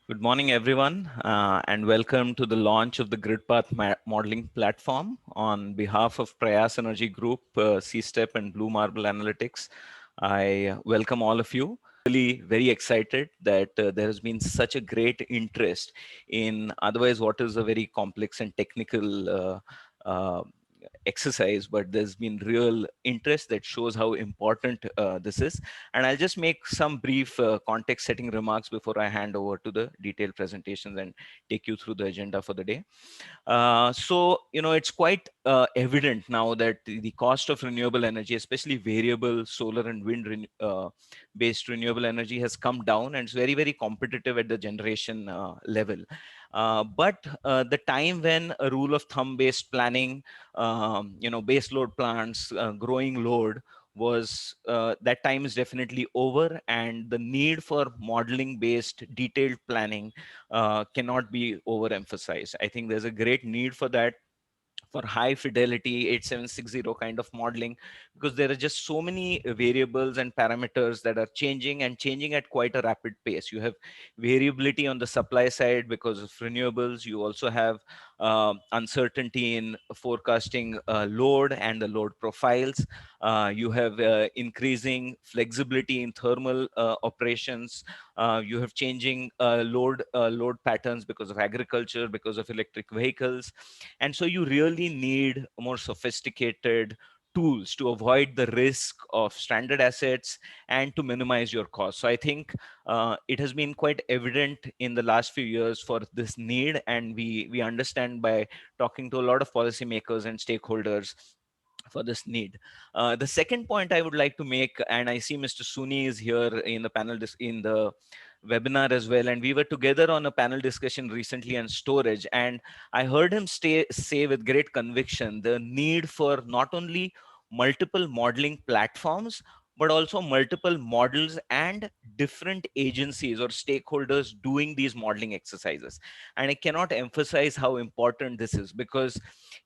Good morning, everyone, and welcome to the launch of the GridPath modeling platform. On behalf of Prayas Energy Group, CSTEP, and Blue Marble Analytics, I welcome all of you. Really very excited that there has been such a great interest in otherwise what is a very complex and technical exercise, but there's been real interest that shows how important this is. And I'll just make some brief context setting remarks before I hand over to the detailed presentations and take you through the agenda for the day. It's quite evident now that the cost of renewable energy, especially variable solar and wind based renewable energy, has come down, and it's very, very competitive at the generation level. But the time when a rule of thumb based planning, base load plants, growing load, was that time is definitely over, and the need for modeling based detailed planning cannot be overemphasized. I think there's a great need for that, for high fidelity 8760 kind of modeling, because there are just so many variables and parameters that are changing and changing at quite a rapid pace. You have variability on the supply side because of renewables. You also have uncertainty in forecasting load and the load profiles. You have increasing flexibility in thermal operations. You have changing load patterns because of agriculture, because of electric vehicles. And so you really need more sophisticated tools to avoid the risk of stranded assets and to minimize your costs. So I think it has been quite evident in the last few years for this need, and we understand by talking to a lot of policymakers and stakeholders for this need. The second point I would like to make, and I see Mr. Suni is here in the panel in the webinar as well, and we were together on a panel discussion recently on storage, and I heard him say with great conviction the need for not only multiple modeling platforms, but also multiple models and different agencies or stakeholders doing these modeling exercises. And I cannot emphasize how important this is, because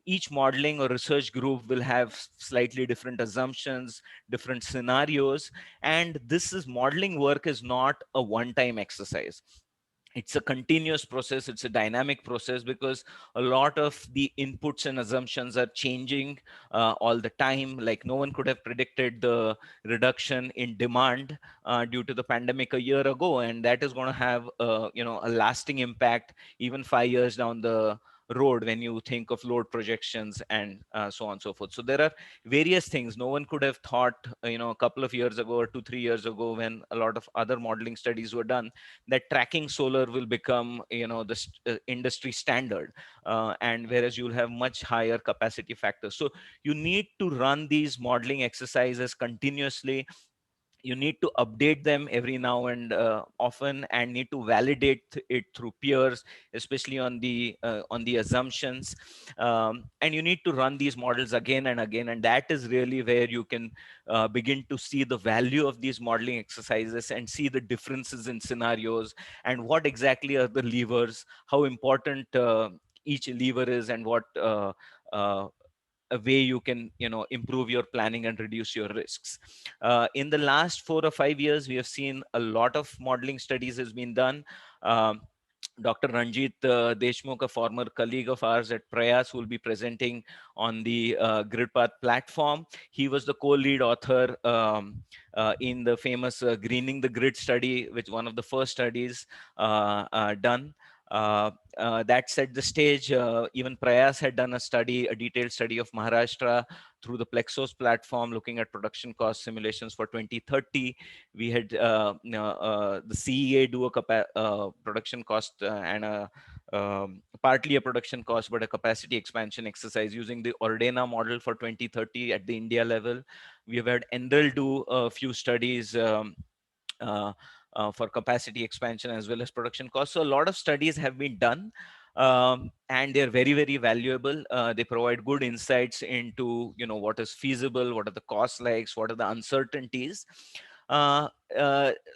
each modeling or research group will have slightly different assumptions, different scenarios, and this is modeling work is not a one-time exercise. It's a continuous process. It's a dynamic process, because a lot of the inputs and assumptions are changing all the time. Like, no one could have predicted the reduction in demand due to the pandemic a year ago, and that is going to have a lasting impact even 5 years down the road when you think of load projections and so on and so forth. So there are various things no one could have thought a couple of years ago or 2-3 years ago, when a lot of other modeling studies were done, that tracking solar will become the industry standard, and whereas you'll have much higher capacity factors. So you need to run these modeling exercises continuously. You need to update them every now and often, and need to validate it through peers, especially on the assumptions. And you need to run these models again and again, and that is really where you can begin to see the value of these modeling exercises and see the differences in scenarios and what exactly are the levers, how important each lever is, and what uh, a way you can improve your planning and reduce your risks. In the last 4 or 5 years, we have seen a lot of modeling studies has been done. um, Dr. Ranjit Deshmukh, a former colleague of ours at Prayas, will be presenting on the GridPath platform. He was the co-lead author in the famous Greening the Grid study, which one of the first studies done. That set the stage. Even Prayas had done a study, a detailed study of Maharashtra through the Plexos platform, looking at production cost simulations for 2030. We had the CEA do a production cost and a partly a production cost, but a capacity expansion exercise using the Ordena model for 2030 at the India level. We have had Endel do a few studies uh, for capacity expansion as well as production costs. So a lot of studies have been done, and they're very, very valuable. They provide good insights into what is feasible, what are the cost likes, what are the uncertainties. Uh,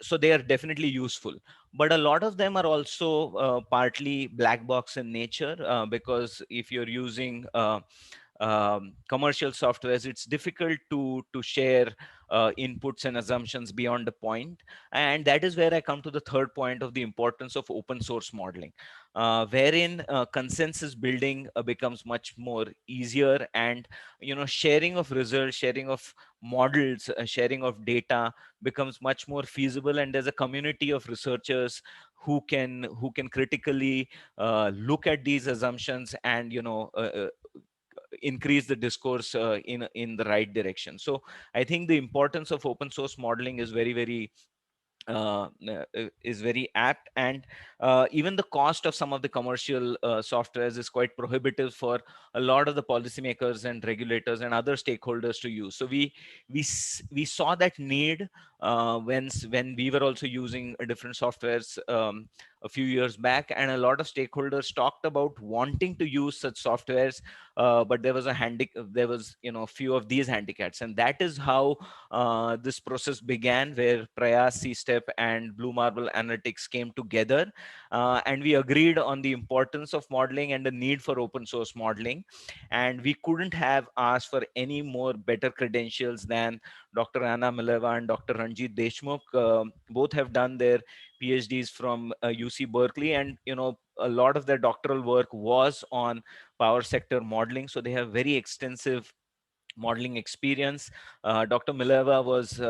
so they are definitely useful, but a lot of them are also partly black box in nature, because if you're using commercial softwares, it's difficult to share inputs and assumptions beyond the point. And that is where I come to the third point of the importance of open source modeling, wherein consensus building becomes much more easier, and sharing of results, sharing of models, sharing of data becomes much more feasible, and there's a community of researchers who can critically look at these assumptions and increase the discourse in the right direction. So I think the importance of open source modeling is very apt, and even the cost of some of the commercial softwares is quite prohibitive for a lot of the policymakers and regulators and other stakeholders to use. So we saw that need when we were also using different softwares a few years back, and a lot of stakeholders talked about wanting to use such softwares, but there was few of these handicaps, and that is how this process began, where Prayas, CSTEP, and Blue Marble Analytics came together, and we agreed on the importance of modeling and the need for open source modeling. And we couldn't have asked for any more better credentials than Dr. Anna Mileva and Dr. Ranjit Deshmukh. Both have done their PhDs from UC Berkeley, and a lot of their doctoral work was on power sector modeling, so they have very extensive modeling experience. Dr. Mileva was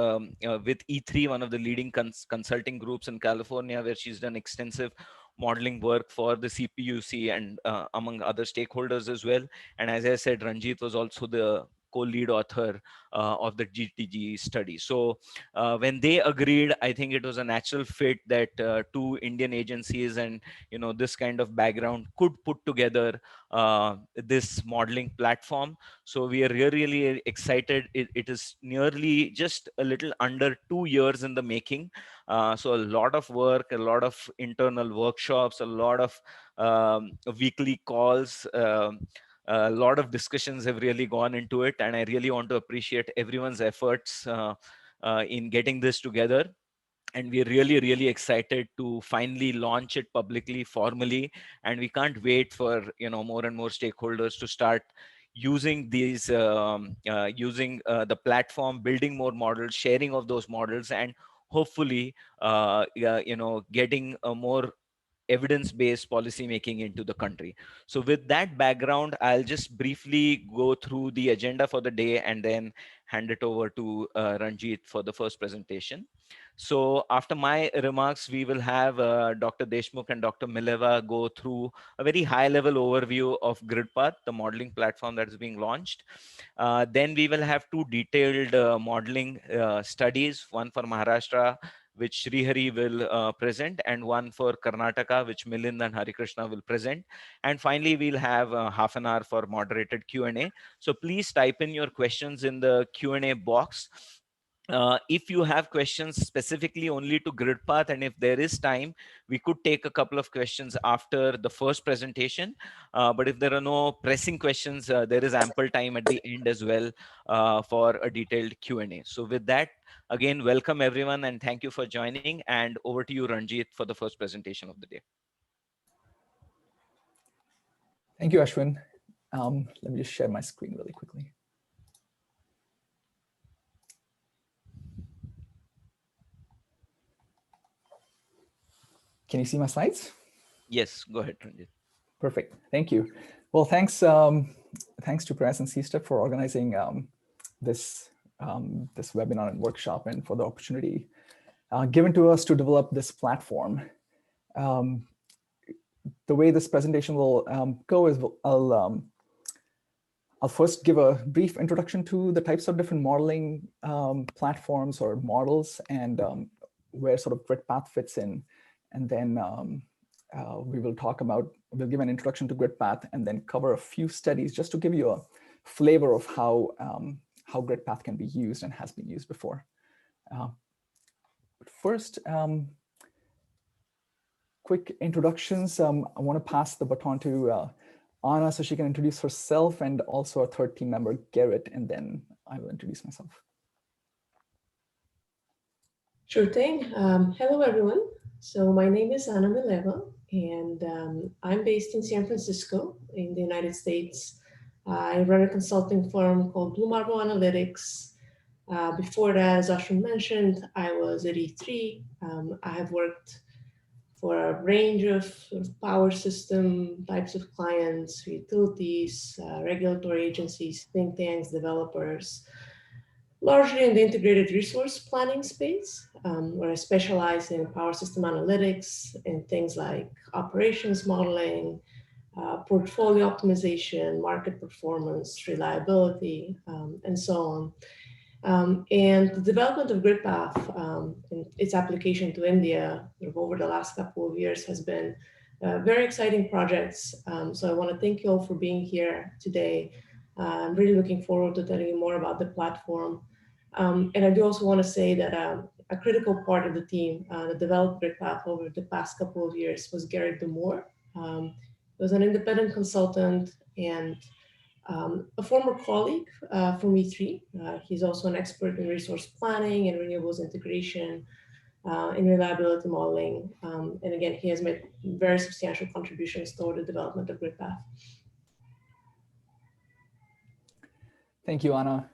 with E3, one of the leading consulting groups in California, where she's done extensive modeling work for the CPUC and among other stakeholders as well. And as I said, Ranjit was also the co-lead author of the GTG study. So when they agreed, I think it was a natural fit that two Indian agencies and this kind of background could put together this modeling platform. So we are really excited. It is nearly just a little under 2 years in the making. So a lot of work, a lot of internal workshops, a lot of weekly calls, a lot of discussions have really gone into it. And I really want to appreciate everyone's efforts in getting this together. And we're really excited to finally launch it publicly, formally, and we can't wait for more and more stakeholders to start using these using the platform, building more models, sharing of those models, and hopefully yeah, getting a more evidence-based policy making into the country. So with that background, I'll just briefly go through the agenda for the day and then hand it over to Ranjit for the first presentation. So after my remarks, we will have Dr. Deshmukh and Dr. Mileva go through a very high-level overview of GridPath, the modeling platform that is being launched. Then we will have two detailed modeling studies, one for Maharashtra, which Srihari will present, and one for Karnataka, which Milind and Harikrishna will present. And finally, we'll have half an hour for moderated Q&A. So please type in your questions in the Q&A box. If you have questions specifically only to GridPath, and if there is time, we could take a couple of questions after the first presentation. But if there are no pressing questions, there is ample time at the end as well for a detailed Q&A. So with that, again, welcome everyone, and thank you for joining. And over to you, Ranjit, for the first presentation of the day. Thank you, Ashwin. Let me just share my screen really quickly. Can you see my slides? Yes, go ahead, Ranjit. Perfect. Thank you. Well, thanks to Prayas and CSTEP for organizing this webinar and workshop, and for the opportunity given to us to develop this platform. The way this presentation will go is I'll first give a brief introduction to the types of different modeling platforms or models, and where sort of GridPath fits in. And then we'll give an introduction to GridPath, and then cover a few studies just to give you a flavor of how GridPath can be used and has been used before. But first, quick introductions. I want to pass the baton to Anna so she can introduce herself, and also our third team member, Garrett, and then I will introduce myself. Sure thing. Hello, everyone. So my name is Anna Mileva, and I'm based in San Francisco in the United States. I run a consulting firm called Blue Marble Analytics. Before that, as Ashwin mentioned, I was at E3. I have worked for a range of, sort of power system types of clients, utilities, regulatory agencies, think tanks, developers, largely in the integrated resource planning space, where I specialize in power system analytics and things like operations modeling, portfolio optimization, market performance, reliability, and so on. And the development of GridPath and its application to India over the last couple of years has been very exciting projects. So I want to thank you all for being here today. I'm really looking forward to telling you more about the platform. And I do also want to say that a critical part of the team that developed GridPath over the past couple of years was Garrett Demore. He was an independent consultant and a former colleague from E3. He's also an expert in resource planning and renewables integration, in reliability modeling. And again, he has made very substantial contributions toward the development of GridPath. Thank you, Anna.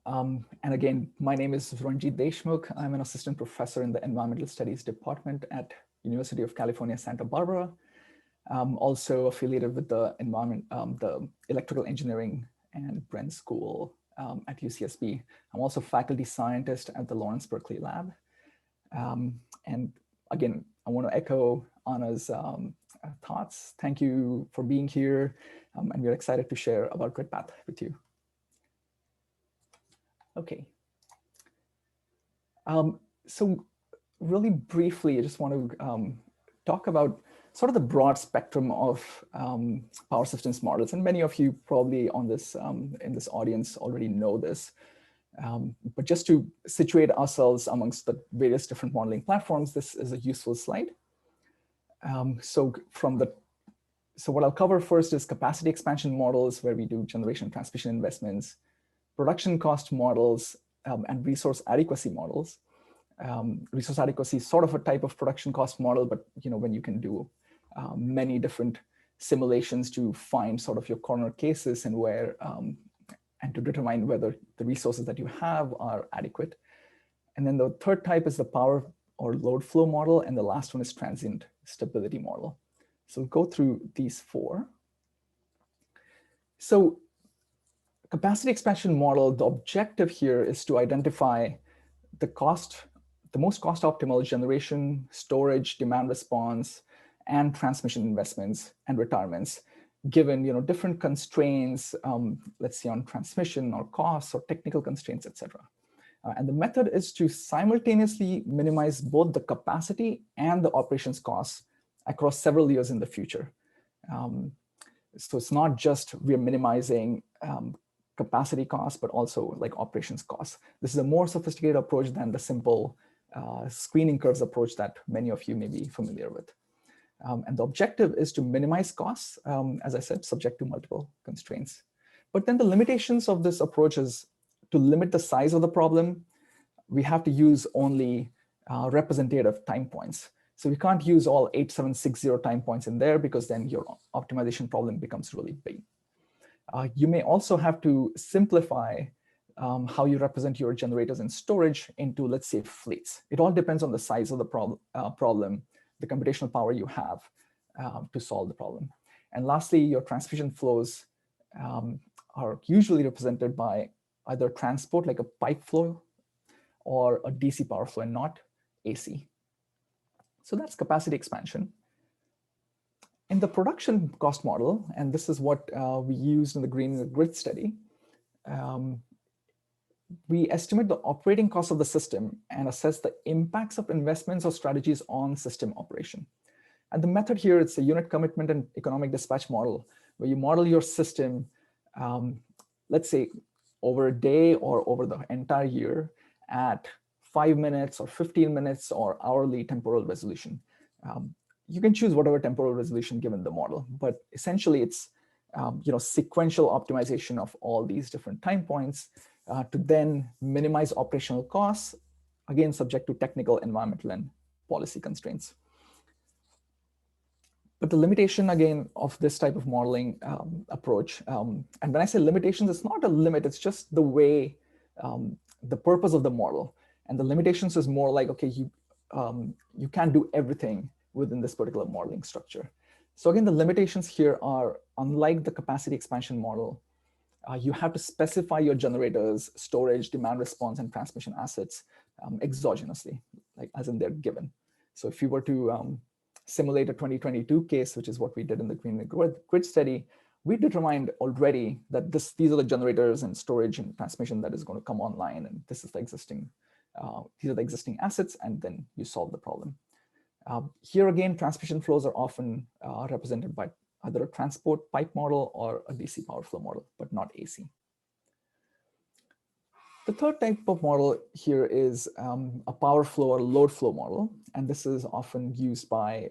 And again, my name is Ranjit Deshmukh. I'm an assistant professor in the Environmental Studies Department at University of California, Santa Barbara. I'm also affiliated with the the Electrical Engineering and Bren School at UCSB. I'm also faculty scientist at the Lawrence Berkeley Lab. And again, I want to echo Anna's thoughts. Thank you for being here. And we're excited to share about GridPath with you. Okay. So really briefly, I just want to talk about sort of the broad spectrum of power systems models. And many of you probably on this in this audience already know this. But just to situate ourselves amongst the various different modeling platforms, this is a useful slide. So what I'll cover first is capacity expansion models, where we do generation and transmission investments, production cost models, and resource adequacy models. Resource adequacy is sort of a type of production cost model, but when you can do many different simulations to find sort of your corner cases and where and to determine whether the resources that you have are adequate. And then the third type is the power or load flow model, and the last one is transient stability model. So we'll go through these four. So capacity expansion model, the objective here is to identify the most cost optimal generation, storage, demand response, and transmission investments and retirements, given different constraints, let's say on transmission or costs or technical constraints, etc. And the method is to simultaneously minimize both the capacity and the operations costs across several years in the future. So it's not just we're minimizing capacity costs, but also like operations costs. This is a more sophisticated approach than the simple screening curves approach that many of you may be familiar with. And the objective is to minimize costs, as I said, subject to multiple constraints. But then the limitations of this approach is to limit the size of the problem. We have to use only representative time points. So we can't use all 8760 time points in there, because then your optimization problem becomes really big. You may also have to simplify how you represent your generators and storage into, let's say, fleets. It all depends on the size of the problem, the computational power you have to solve the problem. And lastly, your transmission flows are usually represented by either transport, like a pipe flow, or a DC power flow, and not AC. So that's capacity expansion. In the production cost model, and this is what we used in the Green Grid study, we estimate the operating cost of the system and assess the impacts of investments or strategies on system operation. And the method here, it's a unit commitment and economic dispatch model, where you model your system, let's say, over a day or over the entire year at 5 minutes or 15 minutes or hourly temporal resolution. You can choose whatever temporal resolution given the model, but essentially it's sequential optimization of all these different time points to then minimize operational costs, again, subject to technical, environmental, and policy constraints. But the limitation, again, of this type of modeling approach, and when I say limitations, it's not a limit, it's just the way, the purpose of the model. And the limitations is more like, okay, you can't do everything within this particular modeling structure. So again, the limitations here are, unlike the capacity expansion model, you have to specify your generators, storage, demand response, and transmission assets exogenously, like as in they're given. So if you were to simulate a 2022 case, which is what we did in the Green Grid study, we determined already that these are the generators and storage and transmission that is going to come online, and this is the existing, these are the existing assets, and then you solve the problem. Here again, transmission flows are often represented by either a transport pipe model or a DC power flow model, but not AC. The third type of model here is a power flow or load flow model, and this is often used by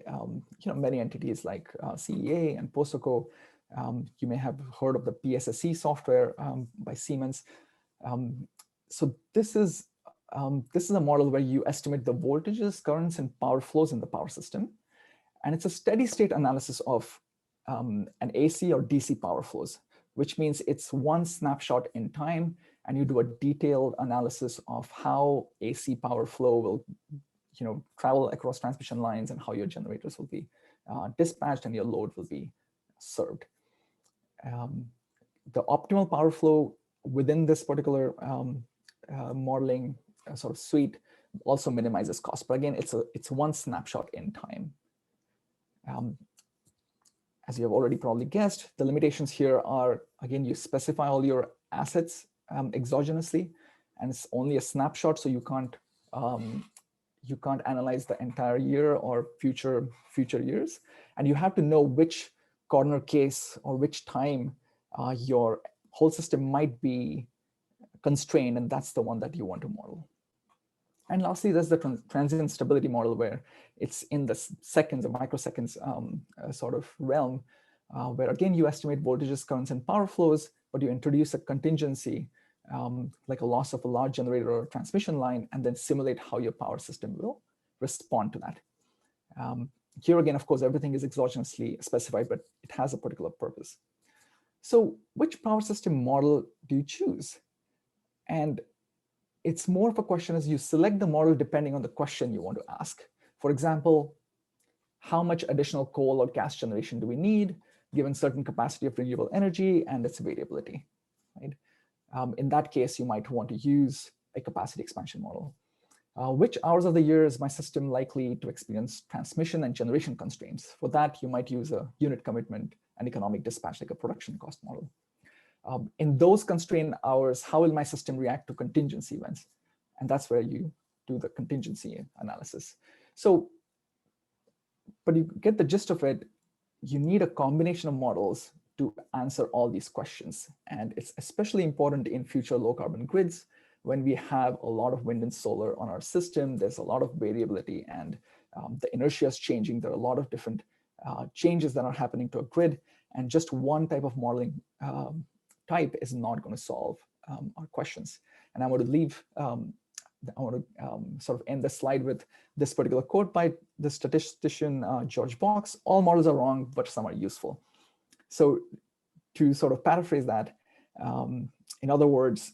many entities like CEA and POSOCO. You may have heard of the PSSE software by Siemens. So this is a model where you estimate the voltages, currents, and power flows in the power system, and it's a steady state analysis of an AC or DC power flows, which means it's one snapshot in time, and you do a detailed analysis of how AC power flow will travel across transmission lines and how your generators will be dispatched and your load will be served. The optimal power flow within this particular modeling sort of suite also minimizes cost, but again, it's one snapshot in time. As you have already probably guessed, the limitations here are, again, you specify all your assets exogenously, and it's only a snapshot, so you can't analyze the entire year or future years, and you have to know which corner case or which time your whole system might be constrained, and that's the one that you want to model. And lastly, there's the transient stability model, where it's in the seconds or microseconds sort of realm, where again, you estimate voltages, currents, and power flows, but you introduce a contingency, like a loss of a large generator or transmission line, and then simulate how your power system will respond to that. Here again, of course, everything is exogenously specified, but it has a particular purpose. So which power system model do you choose? And it's more of a question as you select the model depending on the question you want to ask. For example, how much additional coal or gas generation do we need given certain capacity of renewable energy and its variability, right? In that case, you might want to use a capacity expansion model. Which hours of the year is my system likely to experience transmission and generation constraints? For that, you might use a unit commitment and economic dispatch, like a production cost model. In those constrained hours, how will my system react to contingency events? And that's where you do the contingency analysis. So, but you get the gist of it, you need a combination of models to answer all these questions. And it's especially important in future low carbon grids when we have a lot of wind and solar on our system. There's a lot of variability, and the inertia is changing. There are a lot of different changes that are happening to a grid, and just one type of modeling type is not going to solve our questions. And I want to leave, I want to sort of end the slide with this particular quote by the statistician George Box: "All models are wrong, but some are useful." So to sort of paraphrase that, in other words,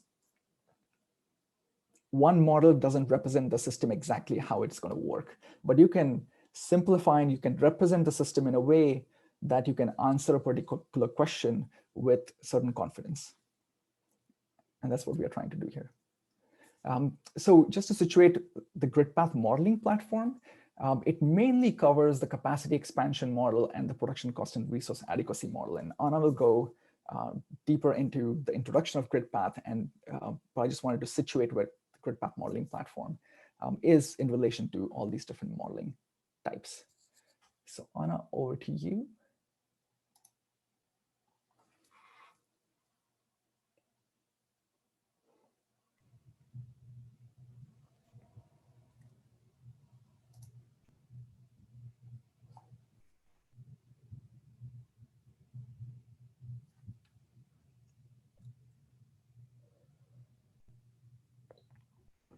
one model doesn't represent the system exactly how it's going to work, but you can simplify and you can represent the system in a way that you can answer a particular question with certain confidence. And that's what we are trying to do here. So just to situate the GridPath modeling platform, it mainly covers the capacity expansion model and the production cost and resource adequacy model. And Anna will go deeper into the introduction of GridPath, but I just wanted to situate where the GridPath modeling platform is in relation to all these different modeling types. So Anna, over to you.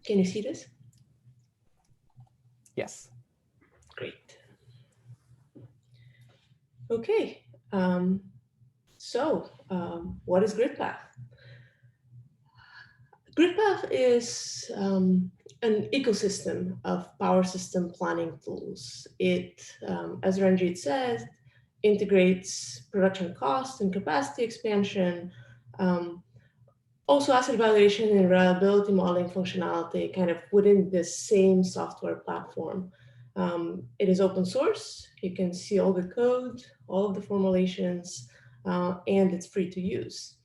Can you see this? Yes. Great. Okay, what is GridPath? GridPath is an ecosystem of power system planning tools. It, as Ranjit says, integrates production cost and capacity expansion, also asset evaluation and reliability modeling functionality kind of within the same software platform. It is open source. You can see all the code, all of the formulations, and it's free to use.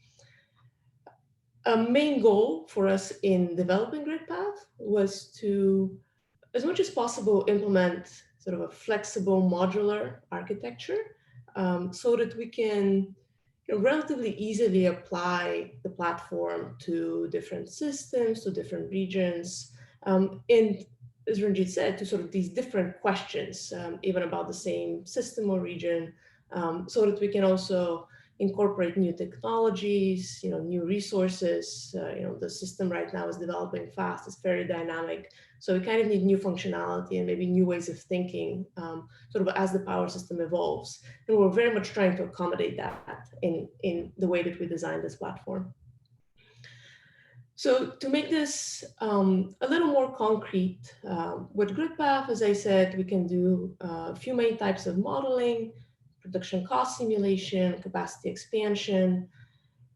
A main goal for us in developing GridPath was to, as much as possible, implement sort of a flexible modular architecture so that we can relatively easily apply the platform to different systems, to different regions, and as Ranjit said, to sort of these different questions, even about the same system or region, so that we can also incorporate new technologies, new resources. The system right now is developing fast, it's very dynamic. So we kind of need new functionality and maybe new ways of thinking sort of as the power system evolves. And we're very much trying to accommodate that in the way that we designed this platform. So to make this a little more concrete, with GridPath, as I said, we can do a few main types of modeling: production cost simulation, capacity expansion,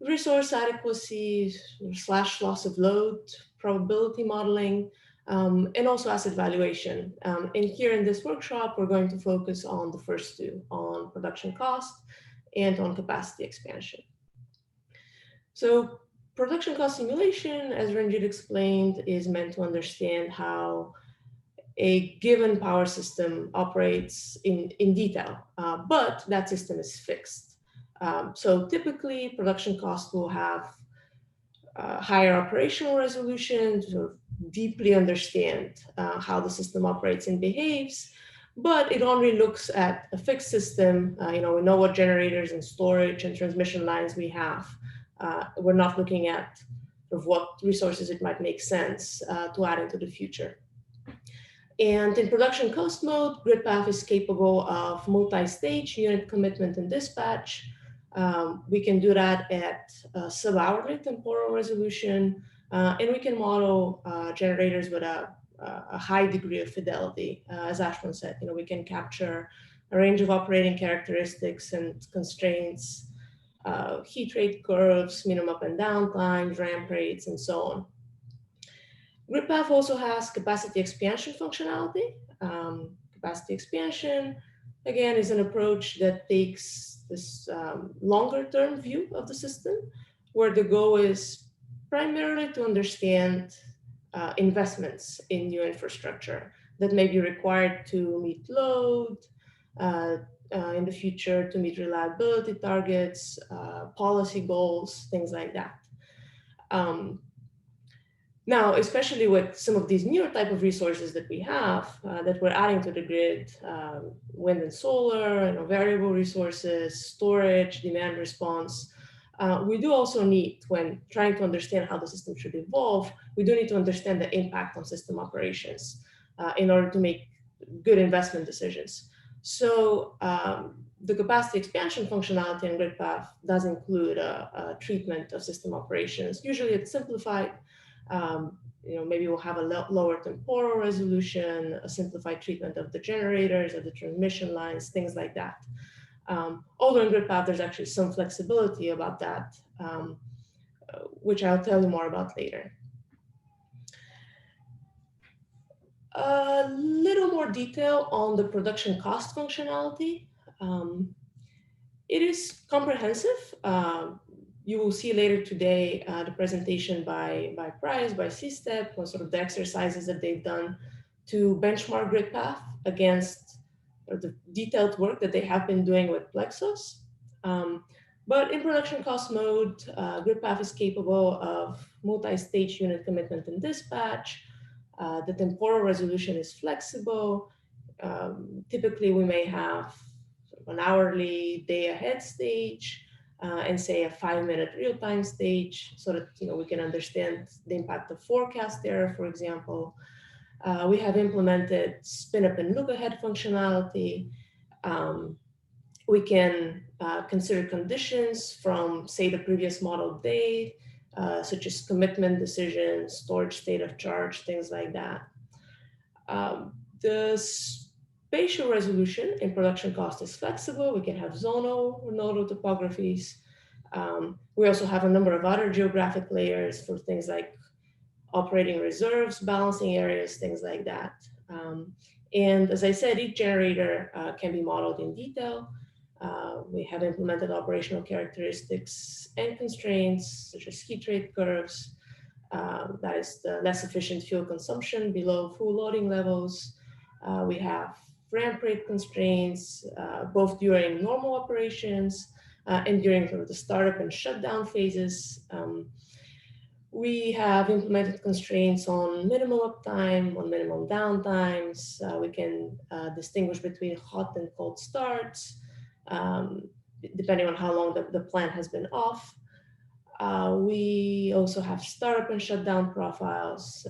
resource adequacy / loss of load, probability modeling, and also asset valuation. And here in this workshop, we're going to focus on the first two, on production cost and on capacity expansion. So production cost simulation, as Ranjit explained, is meant to understand how a given power system operates in detail, but that system is fixed. So typically, production cost will have higher operational resolution to sort of deeply understand how the system operates and behaves, but it only looks at a fixed system. We know what generators and storage and transmission lines we have. We're not looking at sort of what resources it might make sense to add into the future. And in production cost mode, GridPath is capable of multi-stage unit commitment and dispatch. We can do that at sub-hourly temporal resolution, and we can model generators with a high degree of fidelity. As Ashwin said, we can capture a range of operating characteristics and constraints, heat rate curves, minimum up and down times, ramp rates, and so on. GridPath also has capacity expansion functionality. Capacity expansion, again, is an approach that takes this longer-term view of the system, where the goal is primarily to understand investments in new infrastructure that may be required to meet load in the future, to meet reliability targets, policy goals, things like that. Now, especially with some of these newer type of resources that we have, that we're adding to the grid, wind and solar, variable resources, storage, demand response, we do also need, when trying to understand how the system should evolve, we do need to understand the impact on system operations in order to make good investment decisions. So the capacity expansion functionality in GridPath does include a treatment of system operations. Usually it's simplified. Maybe we'll have a lower temporal resolution, a simplified treatment of the generators, of the transmission lines, things like that. Although in GridPath, there's actually some flexibility about that, which I'll tell you more about later. A little more detail on the production cost functionality. It is comprehensive. You will see later today the presentation by Prayas, by CSTEP, on sort of the exercises that they've done to benchmark GridPath against the detailed work that they have been doing with Plexos. But in production cost mode, GridPath is capable of multi-stage unit commitment and dispatch. The temporal resolution is flexible. Typically, we may have an hourly day ahead stage, and say a 5-minute real-time stage, so that we can understand the impact of forecast error, for example. We have implemented spin-up and look-ahead functionality, We can consider conditions from, say, the previous model date, such as commitment decisions, storage state of charge, things like that. The spatial resolution in production cost is flexible. We can have zonal or nodal topographies. We also have a number of other geographic layers for things like operating reserves, balancing areas, things like that. And as I said, each generator can be modeled in detail. We have implemented operational characteristics and constraints, such as heat rate curves. That is the less efficient fuel consumption below full loading levels. We have ramp rate constraints, both during normal operations and during the startup and shutdown phases. We have implemented constraints on minimum uptime, on minimum downtimes. We can distinguish between hot and cold starts, depending on how long the plant has been off. We also have startup and shutdown profiles,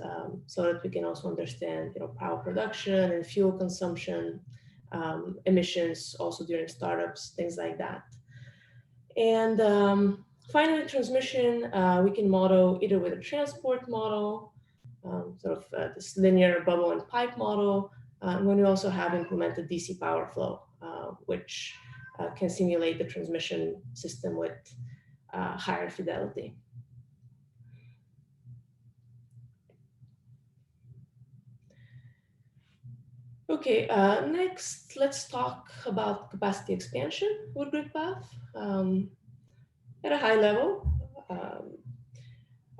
so that we can also understand, power production and fuel consumption, emissions also during startups, things like that. And finally, transmission, we can model either with a transport model, this linear bubble and pipe model, when we also have implemented DC power flow, which can simulate the transmission system with higher fidelity. Okay, next, let's talk about capacity expansion with GridPath. At a high level,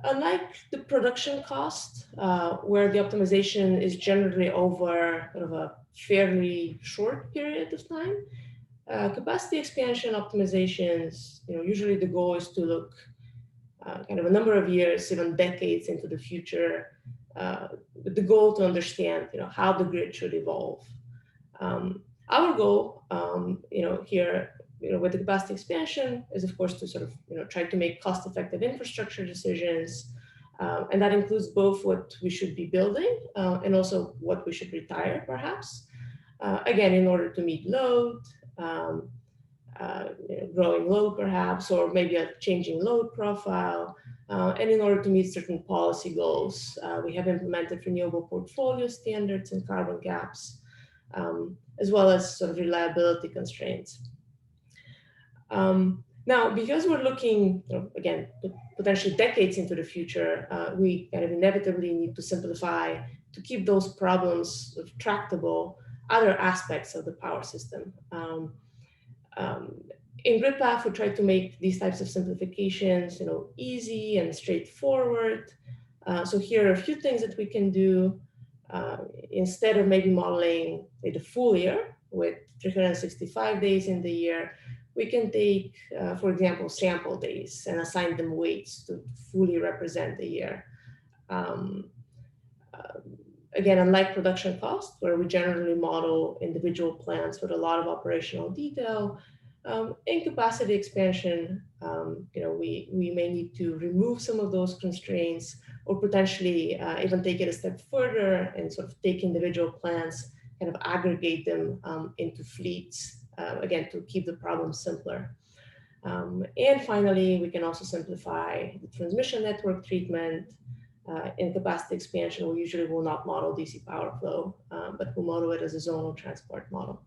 unlike the production cost, where the optimization is generally over a fairly short period of time, capacity expansion optimizations, usually the goal is to look kind of a number of years, even decades into the future, with the goal to understand, how the grid should evolve. Our goal, here, with the capacity expansion is, of course, to try to make cost-effective infrastructure decisions, and that includes both what we should be building and also what we should retire, perhaps. Again, in order to meet load, growing load perhaps, or maybe a changing load profile, and in order to meet certain policy goals. We have implemented renewable portfolio standards and carbon caps, as well as reliability constraints. Now, because we're looking, again, potentially decades into the future, we kind of inevitably need to simplify to keep those problems tractable, other aspects of the power system. In GridPath, we try to make these types of simplifications, easy and straightforward. So here are a few things that we can do. Instead of maybe modeling the full year with 365 days in the year, we can take, for example, sample days and assign them weights to fully represent the year. Again, unlike production cost, where we generally model individual plants with a lot of operational detail, in capacity expansion, we may need to remove some of those constraints, or potentially even take it a step further and take individual plants, kind of aggregate them into fleets, again, to keep the problem simpler. And finally, we can also simplify the transmission network treatment. In capacity expansion, we usually will not model DC power flow, but we'll model it as a zonal transport model.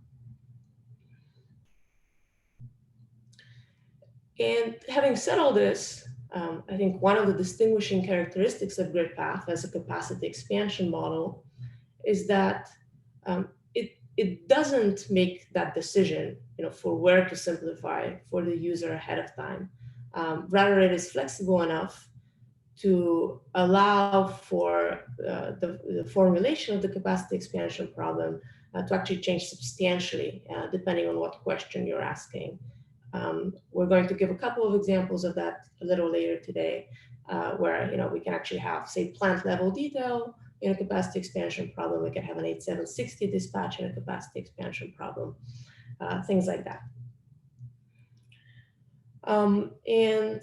And having said all this, I think one of the distinguishing characteristics of GridPath as a capacity expansion model is that it doesn't make that decision, for where to simplify for the user ahead of time. Rather, it is flexible enough to allow for the formulation of the capacity expansion problem to actually change substantially, depending on what question you're asking. We're going to give a couple of examples of that a little later today, where we can actually have, say, plant level detail in a capacity expansion problem. We can have an 8760 dispatch in a capacity expansion problem, things like that. And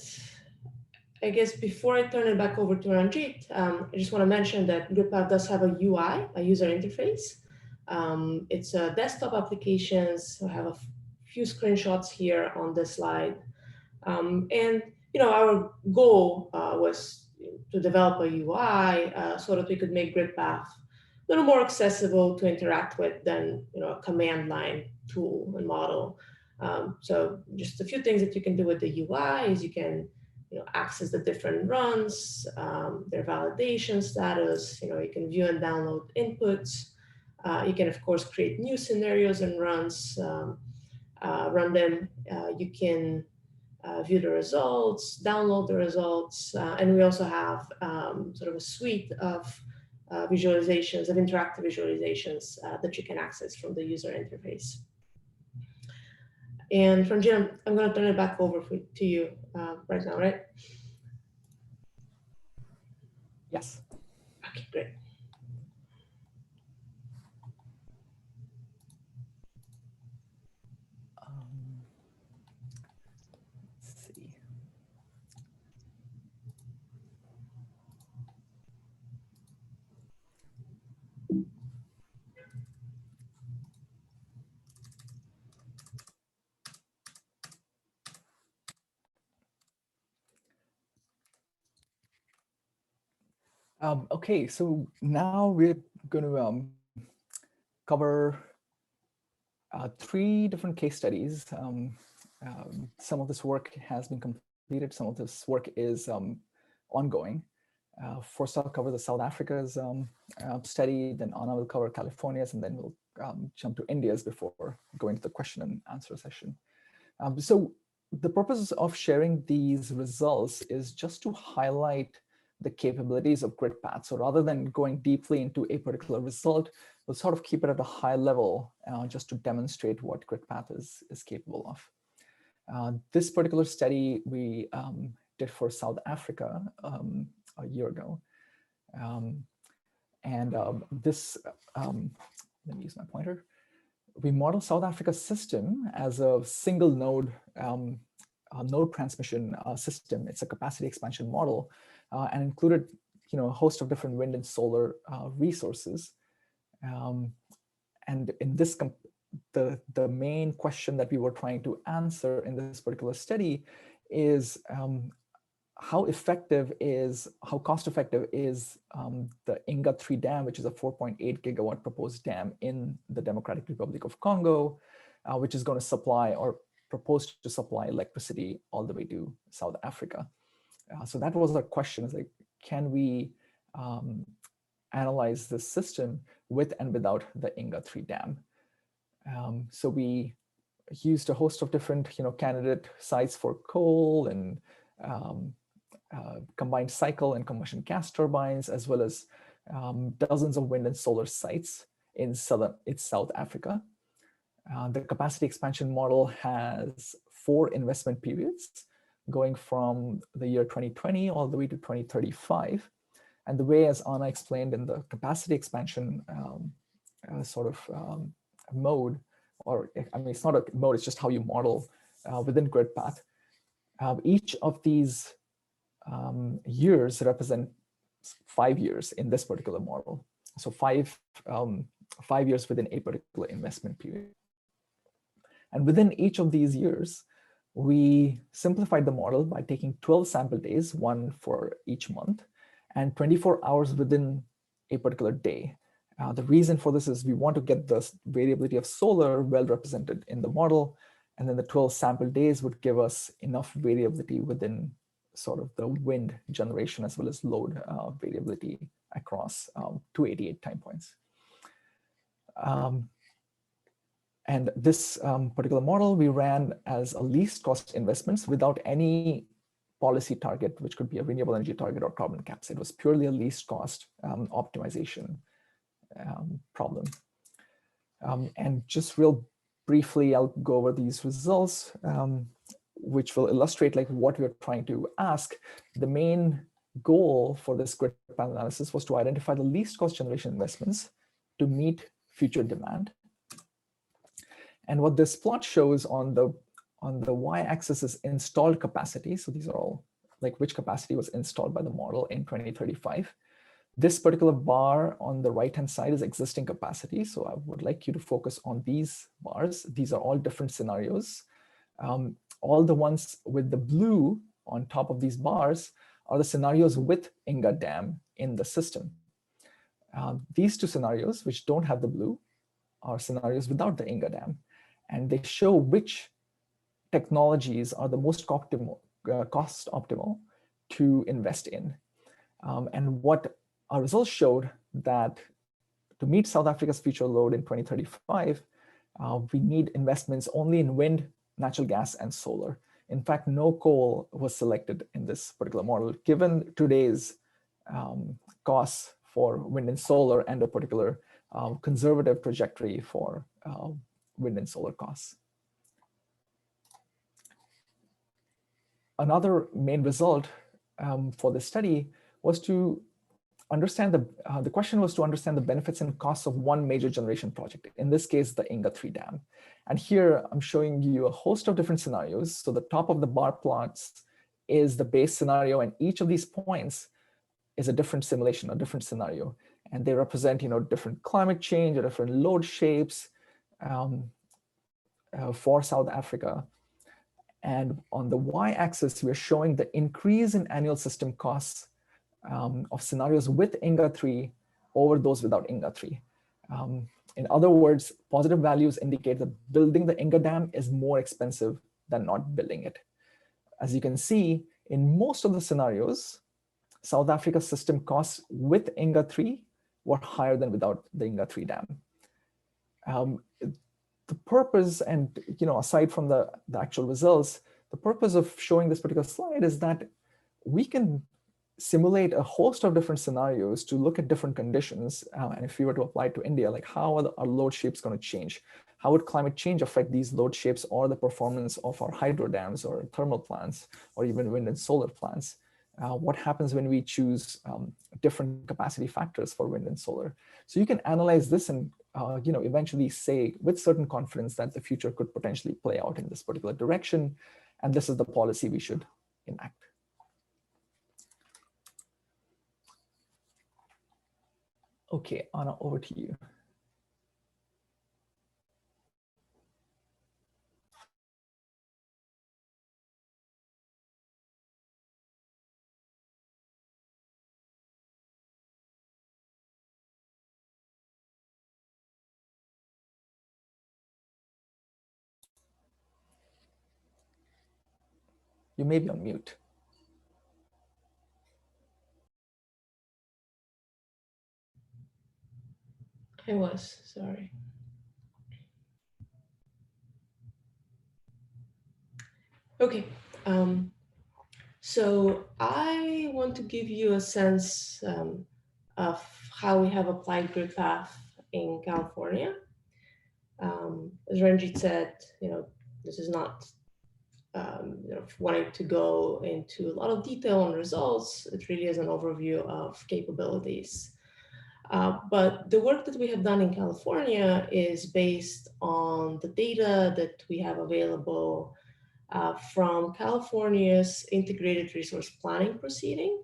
I guess before I turn it back over to Ranjit, I just want to mention that GridPath does have a UI, a user interface. It's a desktop application, so I have a few screenshots here on this slide. And our goal was to develop a UI so that we could make GridPath a little more accessible to interact with than a command line tool and model. So just a few things that you can do with the UI is you can access the different runs, their validation status. You can view and download inputs. You can of course create new scenarios and runs, run them. You can view the results, download the results, and we also have sort of a suite of visualizations, of interactive visualizations that you can access from the user interface. And Franjin, I'm going to turn it back over to you right now, right? Yes. Okay, great. Let's see. Okay, so now we're going to cover 3 different case studies. Some of this work has been completed. Some of this work is ongoing. First, I'll cover the South Africa's study, then Anna will cover California's, and then we'll jump to India's before going to the question and answer session. So the purpose of sharing these results is just to highlight the capabilities of GridPath. So rather than going deeply into a particular result, we'll sort of keep it at a high level just to demonstrate what GridPath is capable of. This particular study we did for South Africa a year ago. This, let me use my pointer. We modeled South Africa's system as a single node node transmission system. It's a capacity expansion model and included a host of different wind and solar resources. And in this, the main question that we were trying to answer in this particular study is how cost effective is the Inga 3 dam, which is a 4.8 gigawatt proposed dam in the Democratic Republic of Congo, which is going to supply or proposed to supply electricity all the way to South Africa. So that was our question, is like, can we analyze this system with and without the Inga 3 dam? So we used a host of different candidate sites for coal and combined cycle and combustion gas turbines, as well as dozens of wind and solar sites in South Africa. The capacity expansion model has 4 investment periods going from the year 2020 all the way to 2035. And the way, as Anna explained, in the capacity expansion mode, or I mean, it's not a mode, it's just how you model within GridPath. Each of these years represent 5 years in this particular model. So 5 years within a particular investment period. And within each of these years, we simplified the model by taking 12 sample days, 1 for each month, and 24 hours within a particular day. The reason for this is we want to get the variability of solar well represented in the model, and then the 12 sample days would give us enough variability within sort of the wind generation as well as load variability across 288 time points. And this particular model we ran as a least cost investments without any policy target, which could be a renewable energy target or carbon caps. It was purely a least cost optimization problem. And just real briefly, I'll go over these results, which will illustrate like what we're trying to ask. The main goal for this GridPath analysis was to identify the least cost generation investments to meet future demand. And what this plot shows on the y-axis is installed capacity. So these are all like which capacity was installed by the model in 2035. This particular bar on the right-hand side is existing capacity. So I would like you to focus on these bars. These are all different scenarios. All the ones with the blue on top of these bars are the scenarios with Inga Dam in the system. These two scenarios, which don't have the blue, are scenarios without the Inga Dam. And they show which technologies are the most cost optimal to invest in. And what our results showed that to meet South Africa's future load in 2035, we need investments only in wind, natural gas, and solar. In fact, no coal was selected in this particular model, given today's costs for wind and solar and a particular conservative trajectory for wind and solar costs. Another main result for this study was to understand the question was to understand the benefits and costs of one major generation project, in this case, the Inga 3 dam. And here I'm showing you a host of different scenarios. So the top of the bar plots is the base scenario, and each of these points is a different simulation, a different scenario. And they represent, different climate change or different load shapes for South Africa. And on the y-axis, we're showing the increase in annual system costs of scenarios with Inga 3 over those without Inga 3. In other words, positive values indicate that building the Inga Dam is more expensive than not building it. As you can see, in most of the scenarios, South Africa's system costs with Inga 3 were higher than without the Inga 3 dam. The purpose, and aside from the actual results, the purpose of showing this particular slide is that we can simulate a host of different scenarios to look at different conditions. And if we were to apply it to India, like how are our load shapes going to change? How would climate change affect these load shapes or the performance of our hydro dams or thermal plants or even wind and solar plants? What happens when we choose different capacity factors for wind and solar? So you can analyze this and eventually say with certain confidence that the future could potentially play out in this particular direction, and this is the policy we should enact. Okay, Anna, over to you. You may be on mute. I was, sorry. Okay, so I want to give you a sense of how we have applied GridPath in California. As Ranjit said, this is not wanting to go into a lot of detail on results. It really is an overview of capabilities. But the work that we have done in California is based on the data that we have available from California's Integrated Resource Planning Proceeding,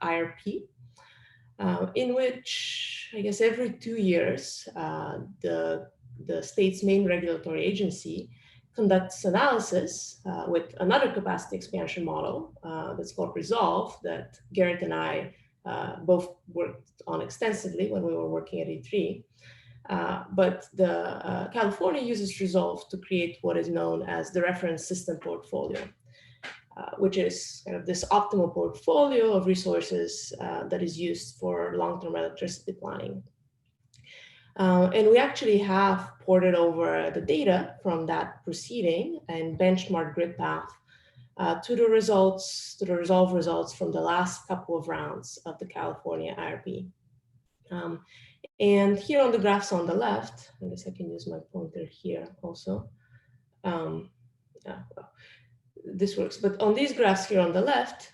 IRP, in which I guess every 2 years, the state's main regulatory agency conducts analysis with another capacity expansion model that's called Resolve that Garrett and I both worked on extensively when we were working at E3. But the California uses Resolve to create what is known as the reference system portfolio, which is kind of this optimal portfolio of resources that is used for long-term electricity planning. And we actually have ported over the data from that proceeding and benchmarked GridPath to the Resolve results from the last couple of rounds of the California IRP. And here on the graphs on the left, I guess I can use my pointer here also. Yeah, well, this works, but on these graphs here on the left,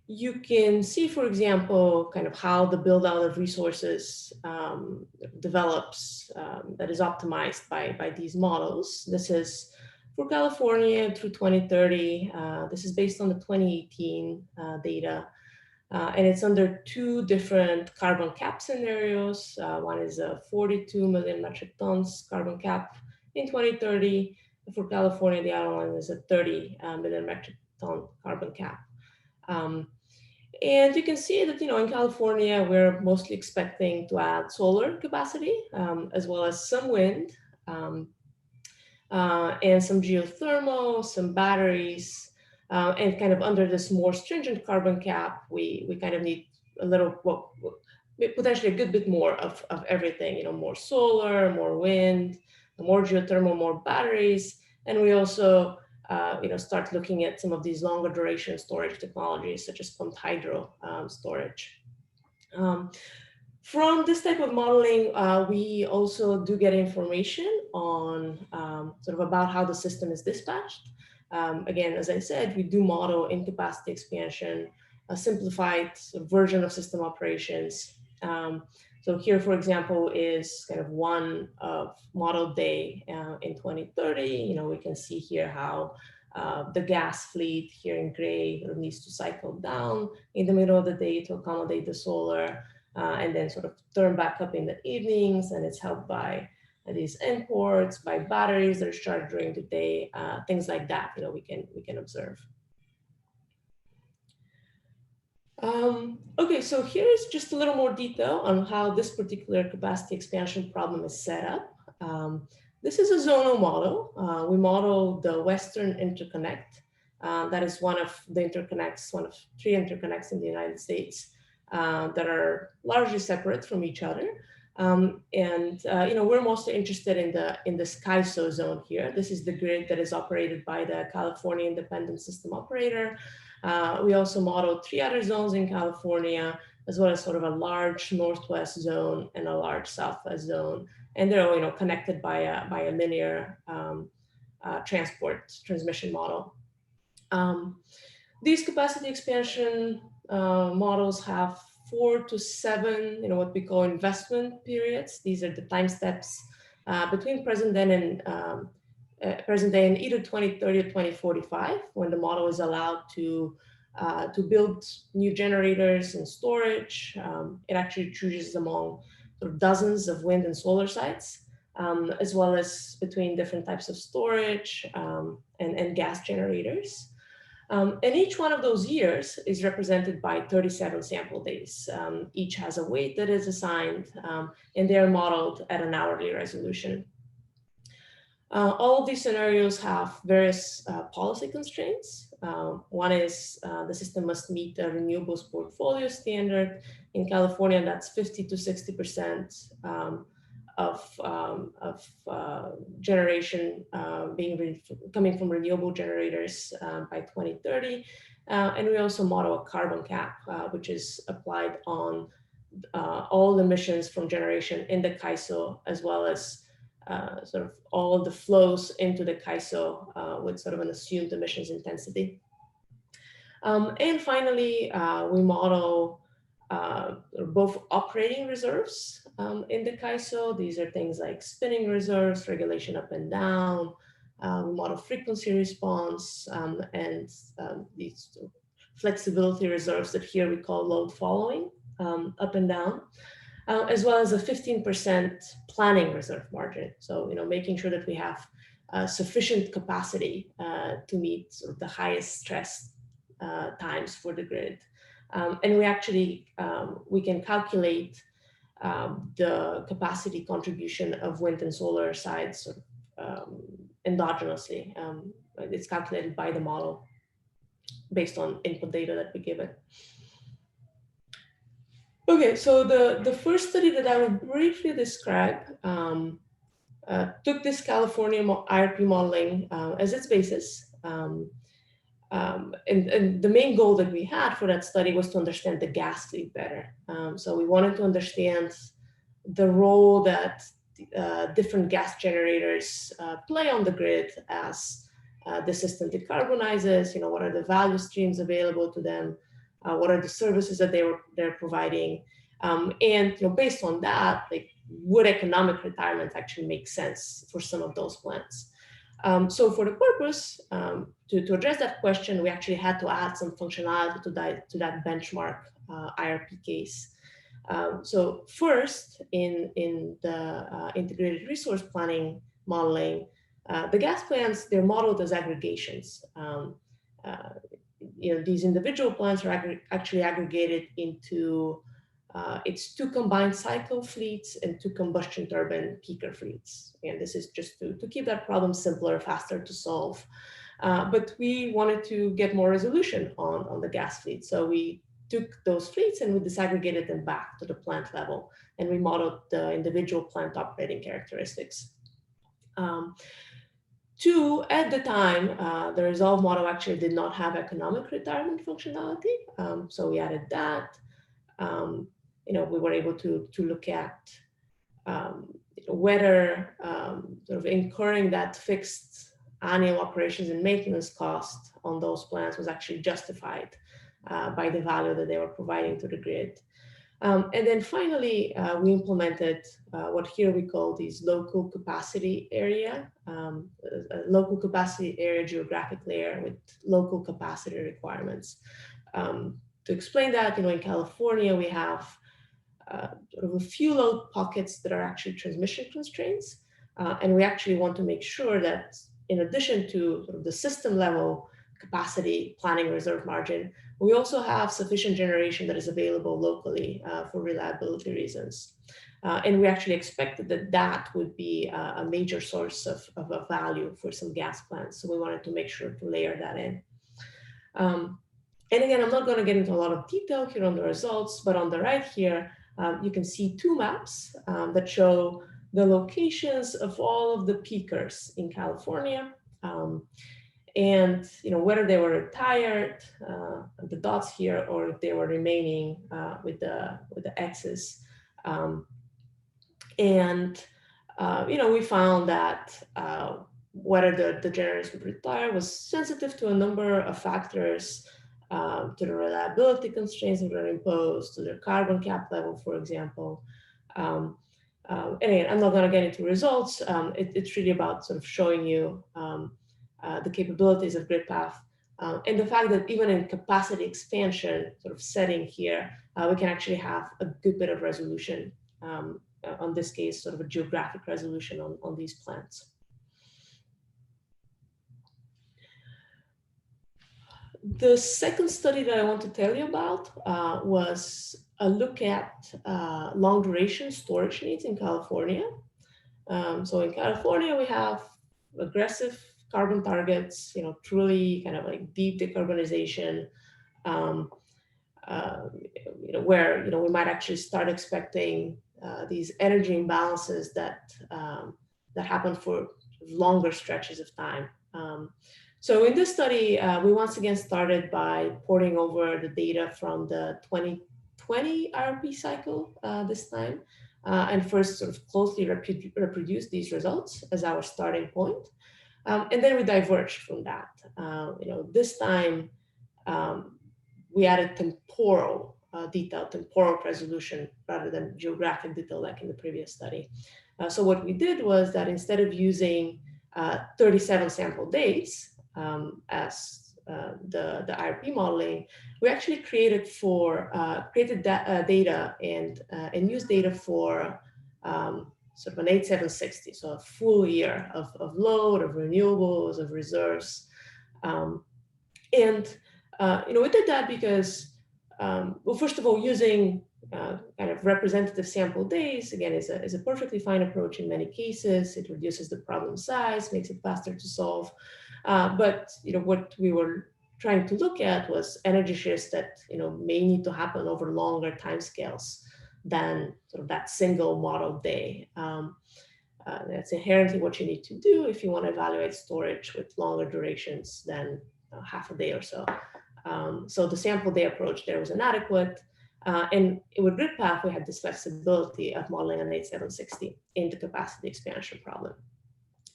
you can see, for example, kind of how the build out of resources develops that is optimized by these models. This is For California through 2030, this is based on the 2018 data, and it's under two different carbon cap scenarios. One is a 42 million metric tons carbon cap in 2030. For California, the other one is a 30 million metric ton carbon cap. And you can see that, in California, we're mostly expecting to add solar capacity, as well as some wind, and some geothermal, some batteries, and kind of under this more stringent carbon cap, we kind of need a little, well, potentially a good bit more of everything, more solar, more wind, more geothermal, more batteries. And we also, start looking at some of these longer duration storage technologies, such as pumped hydro storage. From this type of modeling, we also do get information on sort of about how the system is dispatched. Again, as I said, we do model incapacity expansion, a simplified version of system operations. So here, for example, is kind of one of model day in 2030. We can see here how the gas fleet here in gray needs to cycle down in the middle of the day to accommodate the solar, and then sort of turn back up in the evenings, and it's helped by these imports, by batteries that are charged during the day, things like that. We can observe. Okay, so here's just a little more detail on how this particular capacity expansion problem is set up. This is a zonal model. We model the Western interconnect. That is one of the interconnects, one of 3 interconnects in the United States that are largely separate from each other. We're mostly interested in the SkySO zone here. This is the grid that is operated by the California Independent System Operator. We also modeled 3 other zones in California, as well as sort of a large northwest zone and a large southwest zone. And they're all connected by a linear transmission model. These capacity expansion models have 4 to 7, what we call investment periods. These are the time steps between present day in either 2030 or 2045, when the model is allowed to build new generators and storage. It actually chooses among sort of dozens of wind and solar sites, as well as between different types of storage and gas generators. And each one of those years is represented by 37 sample days. Each has a weight that is assigned, and they are modeled at an hourly resolution. All of these scenarios have various policy constraints. One is the system must meet the renewables portfolio standard. In California, that's 50 to 60% of generation coming from renewable generators by 2030. And we also model a carbon cap, which is applied on all emissions from generation in the CAISO, as well as sort of all of the flows into the CAISO with sort of an assumed emissions intensity. And finally, we model both operating reserves in the CAISO. These are things like spinning reserves, regulation up and down. We model frequency response and these flexibility reserves that here we call load following up and down. As well as a 15% planning reserve margin. So, making sure that we have sufficient capacity to meet sort of the highest stress times for the grid. And we actually, we can calculate the capacity contribution of wind and solar sides sort of, endogenously. It's calculated by the model based on input data that we give it. Okay, so the first study that I will briefly describe took this California IRP modeling as its basis. And the main goal that we had for that study was to understand the gas fleet better. So we wanted to understand the role that different gas generators play on the grid as the system decarbonizes. What are the value streams available to them? What are the services that they're providing? And based on that, like, would economic retirement actually make sense for some of those plants? So for the purpose, to address that question, we actually had to add some functionality to that benchmark IRP case. So first, in the integrated resource planning modeling, the gas plants, they're modeled as aggregations. These individual plants are actually aggregated into it's 2 combined cycle fleets and 2 combustion turbine peaker fleets. And this is just to keep that problem simpler, faster to solve. But we wanted to get more resolution on the gas fleet. So we took those fleets and we disaggregated them back to the plant level. And we modeled the individual plant operating characteristics. 2, at the time, the resolve model actually did not have economic retirement functionality. So we added that. We were able to look at whether sort of incurring that fixed annual operations and maintenance cost on those plants was actually justified by the value that they were providing to the grid. And then finally, we implemented what here we call these local capacity area, a local capacity area geographic layer with local capacity requirements. To explain that, in California, we have sort of a few load pockets that are actually transmission constraints. And we actually want to make sure that in addition to sort of the system level capacity planning reserve margin, we also have sufficient generation that is available locally for reliability reasons. And we actually expected that would be a major source of value for some gas plants. So we wanted to make sure to layer that in. And again, I'm not going to get into a lot of detail here on the results, but on the right here, you can see 2 maps that show the locations of all of the peakers in California. And whether they were retired, the dots here, or if they were remaining with the X's. We found that whether the generators would retire was sensitive to a number of factors, to the reliability constraints that were imposed, to their carbon cap level, for example. And again, I'm not going to get into results. It's really about sort of showing you the capabilities of GridPath and the fact that even in capacity expansion sort of setting here, we can actually have a good bit of resolution. On this case, sort of a geographic resolution on these plants. The second study that I want to tell you about was a look at long duration storage needs in California. So in California, we have aggressive carbon targets, truly kind of like deep decarbonization, where we might actually start expecting these energy imbalances that happen for longer stretches of time. So in this study, we once again started by porting over the data from the 2020 IRP cycle this time, and first sort of closely reproduce these results as our starting point. And then we diverged from that. This time we added temporal detail, temporal resolution, rather than geographic detail like in the previous study. So what we did was that instead of using 37 sample days as the IRP modeling, we actually created data and used data for sort of an 8760, so a full year of load, of renewables, of reserves. We did that because, well, first of all, using kind of representative sample days, again, is a perfectly fine approach in many cases. It reduces the problem size, makes it faster to solve. But what we were trying to look at was energy shifts that may need to happen over longer timescales than sort of that single model day. That's inherently what you need to do if you want to evaluate storage with longer durations than half a day or so. So the sample day approach there was inadequate. And with GridPath, we had this flexibility of modeling an 8760 in the capacity expansion problem.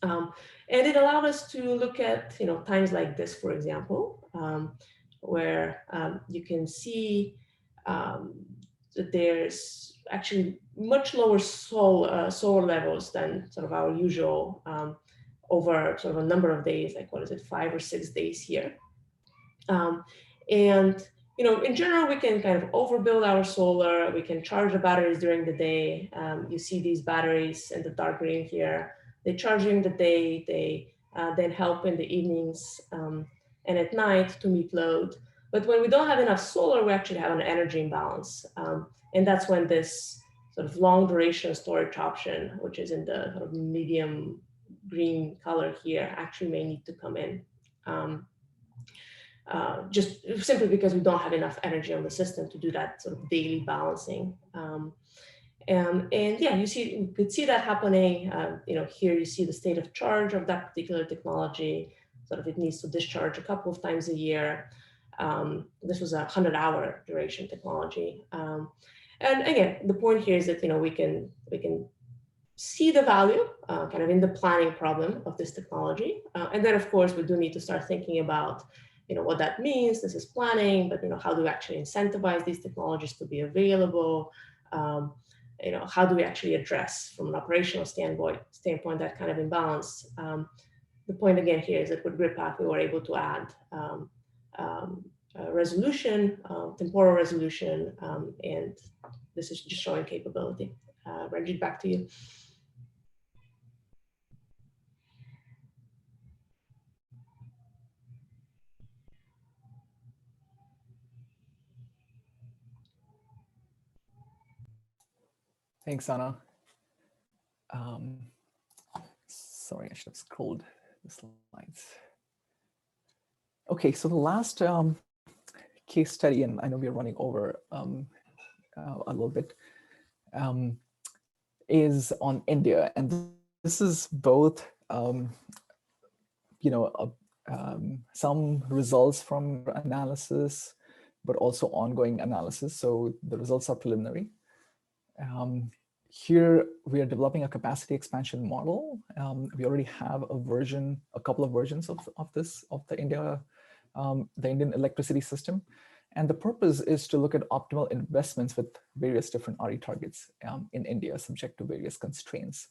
And it allowed us to look at times like this, for example, where you can see that there's actually much lower solar levels than sort of our usual over sort of a number of days, like what is it, 5 or 6 days here. And in general, we can kind of overbuild our solar. We can charge the batteries during the day. You see these batteries in the dark green here. They charge during the day. They then help in the evenings and at night to meet load. But when we don't have enough solar, we actually have an energy imbalance. And that's when this sort of long duration storage option, which is in the sort of medium green color here, actually may need to come in. Just simply because we don't have enough energy on the system to do that sort of daily balancing. And yeah, you could see that happening. Here you see the state of charge of that particular technology. Sort of it needs to discharge a couple of times a year. This was a 100-hour duration technology. And again, the point here is that we can see the value kind of in the planning problem of this technology. And then of course we do need to start thinking about what that means. This is planning, but how do we actually incentivize these technologies to be available? How do we actually address from an operational standpoint that kind of imbalance? The point again here is that with GridPath we were able to add resolution, temporal resolution, and this is just showing capability. Ranjit, back to you. Thanks, Anna. Sorry, I should have scrolled the slides. Okay, so the last case study, and I know we're running over a little bit, is on India. And this is both, some results from analysis, but also ongoing analysis. So the results are preliminary. Here we are developing a capacity expansion model. We already have a couple of versions of the Indian electricity system. And the purpose is to look at optimal investments with various different RE targets in India, subject to various constraints.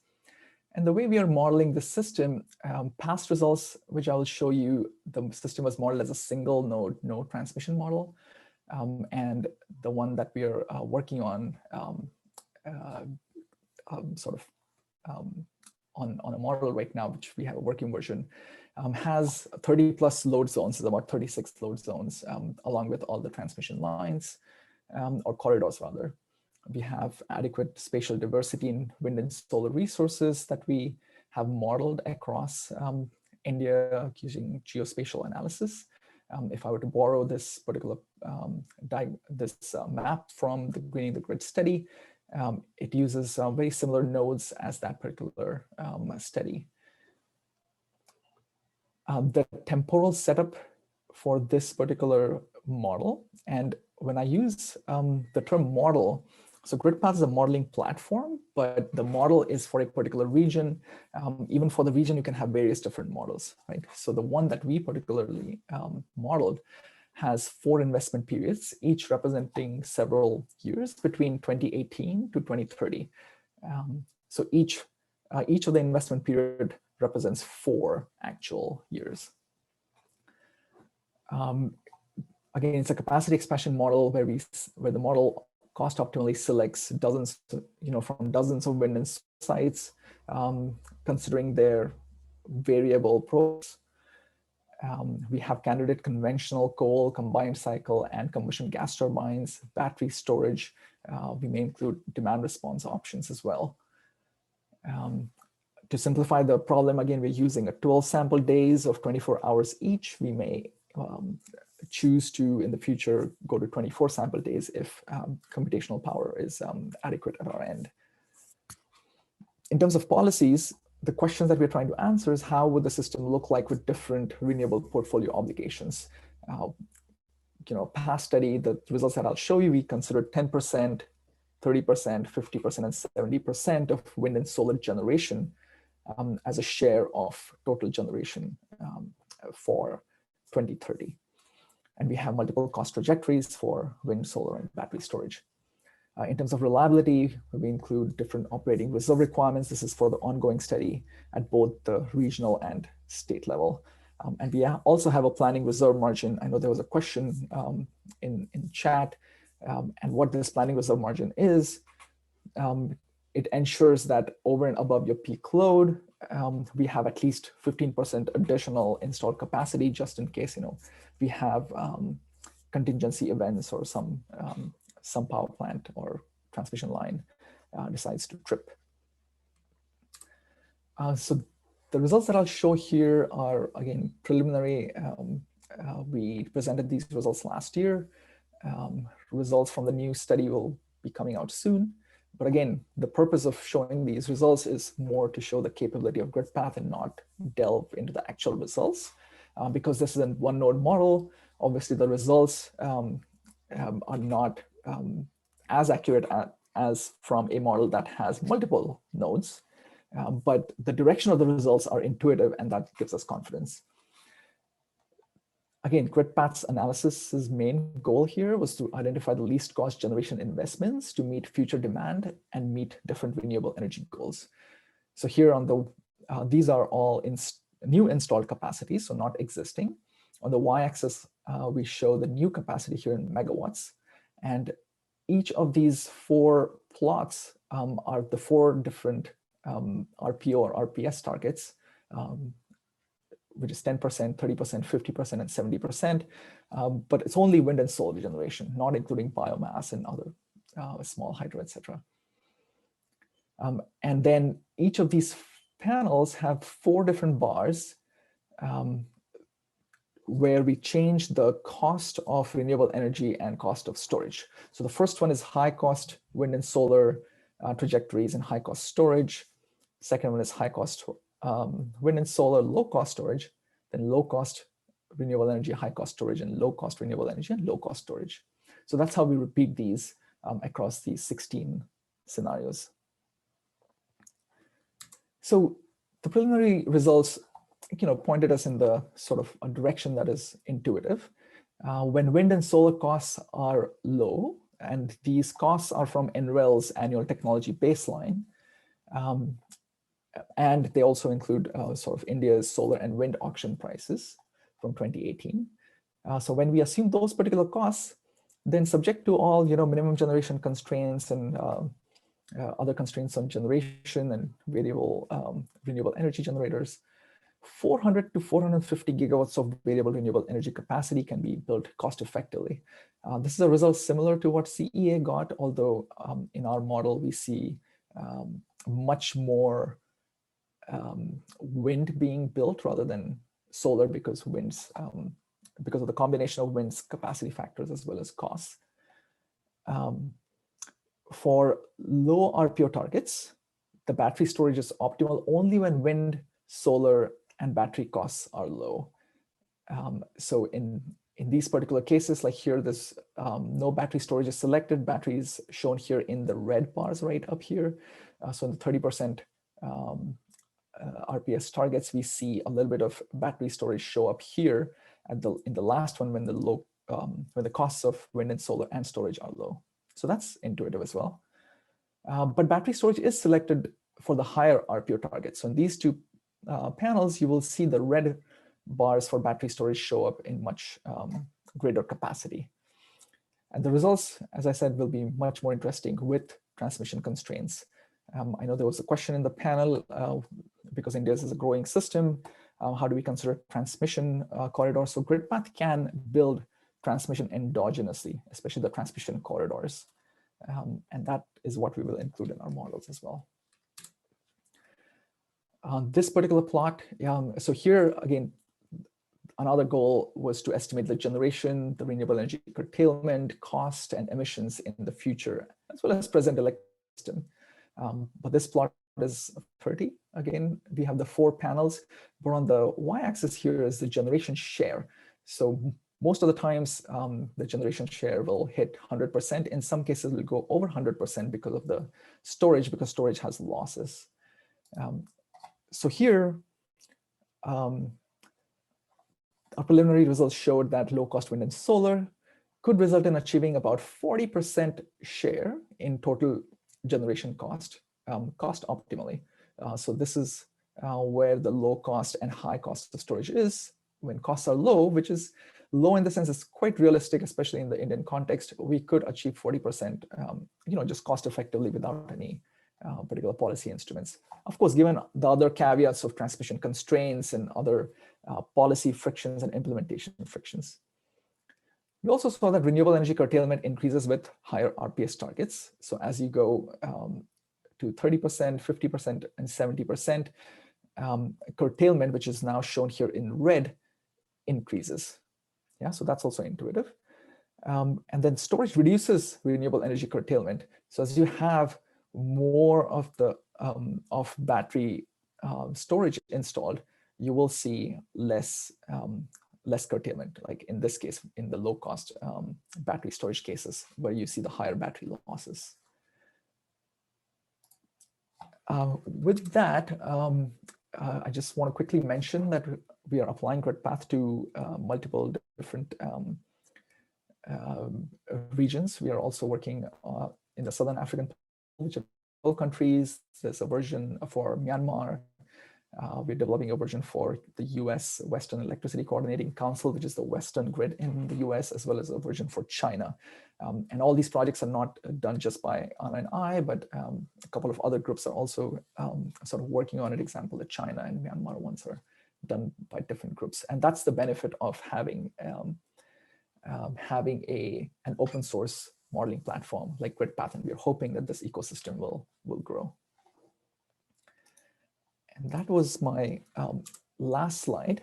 And the way we are modeling the system, past results, which I will show you, the system was modeled as a single node transmission model. And the one that we are working on on a model right now, which we have a working version, has 30 plus load zones, is about 36 load zones, along with all the transmission lines, or corridors rather. We have adequate spatial diversity in wind and solar resources that we have modeled across India using geospatial analysis. If I were to borrow this particular map from the Greening the Grid study, it uses very similar nodes as that particular study. The temporal setup for this particular model, and when I use the term model, so GridPath is a modeling platform, but the model is for a particular region. Even for the region, you can have various different models, right? So the one that we particularly modeled has 4 investment periods, each representing several years between 2018 to 2030. So each of the investment period represents 4 actual years. Again, it's a capacity expansion model where the model cost optimally selects dozens, from dozens of wind and solar sites, considering their variable pros. We have candidate conventional coal, combined cycle, and combustion gas turbines, battery storage. We may include demand response options as well. To simplify the problem, again, we're using a 12 sample days of 24 hours each. We may choose to, in the future, go to 24 sample days if computational power is adequate at our end. In terms of policies, the questions that we're trying to answer is how would the system look like with different renewable portfolio obligations? Past study, the results that I'll show you, we considered 10%, 30%, 50%, and 70% of wind and solar generation as a share of total generation for 2030. And we have multiple cost trajectories for wind, solar, and battery storage. In terms of reliability, we include different operating reserve requirements. This is for the ongoing study at both the regional and state level. And we also have a planning reserve margin. I know there was a question in chat, and what this planning reserve margin is. It ensures that over and above your peak load, we have at least 15% additional installed capacity, just in case we have contingency events or some power plant or transmission line decides to trip. So the results that I'll show here are, again, preliminary. We presented these results last year. Results from the new study will be coming out soon. But again, the purpose of showing these results is more to show the capability of GridPath and not delve into the actual results. Because this is a one node model, obviously the results are not as accurate as from a model that has multiple nodes. But the direction of the results are intuitive, and that gives us confidence. Again, GridPath's analysis's main goal here was to identify the least cost generation investments to meet future demand and meet different renewable energy goals. So here on the, these are all new installed capacities, so not existing. On the y-axis, we show the new capacity here in megawatts. And each of these 4 plots are the 4 different RPO or RPS targets, which is 10%, 30%, 50%, and 70%. But it's only wind and solar generation, not including biomass and other small hydro, etc. And then each of these panels have 4 different bars where we change the cost of renewable energy and cost of storage. So the first one is high cost wind and solar trajectories and high cost storage. Second one is high cost wind and solar, low cost storage, then low cost renewable energy, high cost storage, and low cost renewable energy and low cost storage. So that's how we repeat these across these 16 scenarios. So the preliminary results, pointed us in the sort of a direction that is intuitive. When wind and solar costs are low, and these costs are from NREL's annual technology baseline, and they also include sort of India's solar and wind auction prices from 2018. So when we assume those particular costs, then subject to all minimum generation constraints and other constraints on generation and variable renewable energy generators, 400 to 450 gigawatts of variable renewable energy capacity can be built cost effectively. This is a result similar to what CEA got, although in our model we see much more wind being built rather than solar, because winds, because of the combination of wind's capacity factors as well as costs. For low RPO targets, the battery storage is optimal only when wind, solar, and battery costs are low. So in these particular cases, like here, this no battery storage is selected. Batteries shown here in the red bars right up here. So in the 30% RPS targets, we see a little bit of battery storage show up here in the last one when the costs of wind and solar and storage are low. So that's intuitive as well. But battery storage is selected for the higher RPO targets. So in these 2 panels, you will see the red bars for battery storage show up in much greater capacity. And the results, as I said, will be much more interesting with transmission constraints. I know there was a question in the panel, because India is a growing system, how do we consider transmission corridors? So GridPath can build transmission endogenously, especially the transmission corridors. And that is what we will include in our models as well. This particular plot, so here again, another goal was to estimate the generation, the renewable energy curtailment, cost, and emissions in the future, as well as present electric system. But this plot is 30. Again, we have the 4 panels, but on the y-axis here is the generation share. So most of the times, the generation share will hit 100%. In some cases, it will go over 100% because of the storage, because storage has losses. So here, our preliminary results showed that low-cost wind and solar could result in achieving about 40% share in total generation cost, cost optimally. So this is where the low cost and high cost of storage is. When costs are low, which is low in the sense it's quite realistic, especially in the Indian context, we could achieve 40%, just cost effectively without any particular policy instruments. Of course, given the other caveats of transmission constraints and other policy frictions and implementation frictions. We also saw that renewable energy curtailment increases with higher RPS targets. So as you go to 30%, 50%, and 70%, curtailment, which is now shown here in red, increases. Yeah, so that's also intuitive. And then storage reduces renewable energy curtailment. So as you have more of the battery storage installed, you will see less curtailment, like in this case, in the low cost battery storage cases, where you see the higher battery losses. With that, I just want to quickly mention that we are applying GridPath to multiple different regions. We are also working in the Southern African, which are countries. There's a version for Myanmar. We're developing a version for the US Western Electricity Coordinating Council, which is the Western grid in the US, as well as a version for China. And all these projects are not done just by Anna and I, but a couple of other groups are also sort of working on it. Example, the China and Myanmar ones are done by different groups. And that's the benefit of having an open source modeling platform like GridPath, and we're hoping that this ecosystem will grow. And that was my last slide.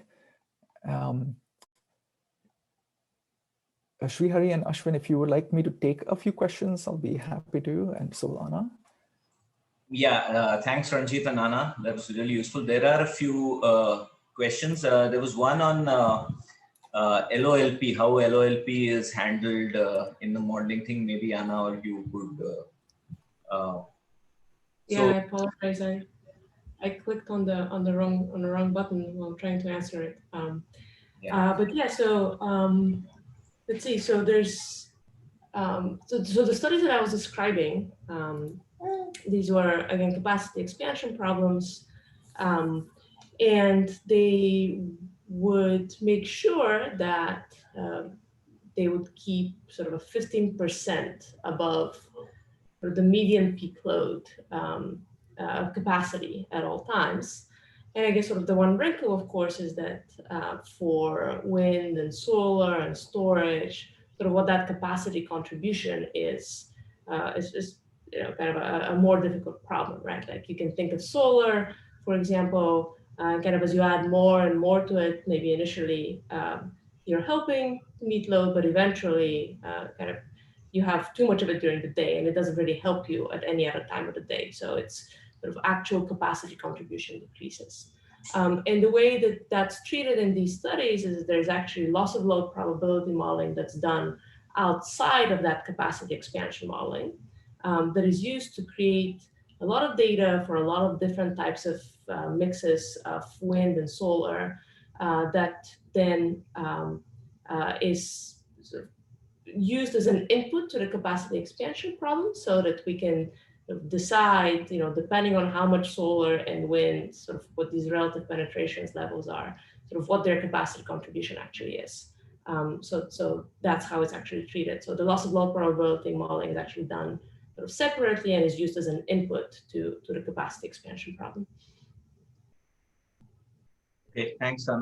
Srihari and Ashwin, if you would like me to take a few questions, I'll be happy to, and so will Anna. Yeah, thanks Ranjit and Anna. That was really useful. There are a few questions. There was one on LOLP, how LOLP is handled in the modeling thing. Maybe Anna or you could. Yeah, I apologize. I clicked on the wrong button while trying to answer it. But yeah, so let's see. So there's so the studies that I was describing, these were again capacity expansion problems, and they would make sure that they would keep sort of a 15% above the median peak load capacity at all times. And I guess sort of the one wrinkle, of course, is that for wind and solar and storage, sort of what that capacity contribution is kind of a more difficult problem, right? Like you can think of solar, for example, kind of as you add more and more to it, maybe initially you're helping to meet load, but eventually kind of you have too much of it during the day and it doesn't really help you at any other time of the day. So it's sort of actual capacity contribution decreases. And the way that that's treated in these studies is there's actually loss of load probability modeling that's done outside of that capacity expansion modeling that is used to create a lot of data for a lot of different types of mixes of wind and solar that then is sort of used as an input to the capacity expansion problem so that we can decide, depending on how much solar and wind, sort of what these relative penetrations levels are, sort of what their capacity contribution actually is. So that's how it's actually treated. So the loss of load probability modeling is actually done sort of separately and is used as an input to the capacity expansion problem. Okay, thanks, Anna.